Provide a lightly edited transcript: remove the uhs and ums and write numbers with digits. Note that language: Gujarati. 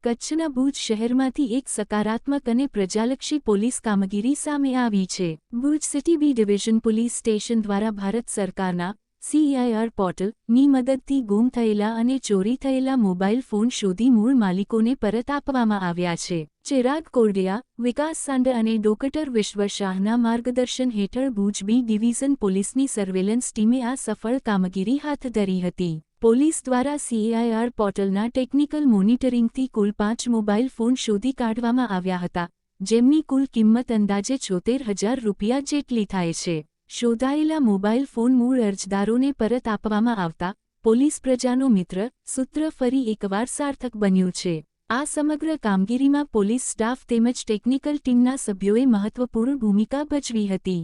કચ્છના ભુજ શહેરમાંથી એક સકારાત્મક અને પ્રજાલક્ષી પોલીસ કામગીરી સામે આવી છે। Bhuj city B division police station દ્વારા ભારત સરકારના CIR પોર્ટલની મદદથી ગુમ થયેલા અને ચોરી થયેલા મોબાઈલ ફોન શોધી મૂળ માલિકોને પરત આપવામાં આવ્યા છે। ચિરાગ કોરડિયા, વિકાસ સાંડ અને ડોક્ટર વિશ્વ શાહના માર્ગદર્શન હેઠળ ભુજ બી ડિવિઝન પોલીસની સર્વેલન્સ ટીમે આ સફળ કામગીરી હાથ ધરી હતી। પોલીસ દ્વારા CIR પોર્ટલના ટેકનિકલ મોનિટરિંગથી કુલ 5 મોબાઈલ ફોન શોધી કાઢવામાં આવ્યા હતા, જેમની કુલ કિંમત અંદાજે 76,000 રૂપિયા જેટલી થાય છે। શોધાયેલા મોબાઈલ ફોન મૂળ અરજદારોને પરત આપવામાં આવતા પોલીસ પ્રજાનો મિત્ર સૂત્ર ફરી એકવાર સાર્થક બન્યું છે। આ સમગ્ર કામગીરીમાં પોલીસ સ્ટાફ તેમજ ટેકનિકલ ટીમના સભ્યોએ મહત્વપૂર્ણ ભૂમિકા ભજવી હતી।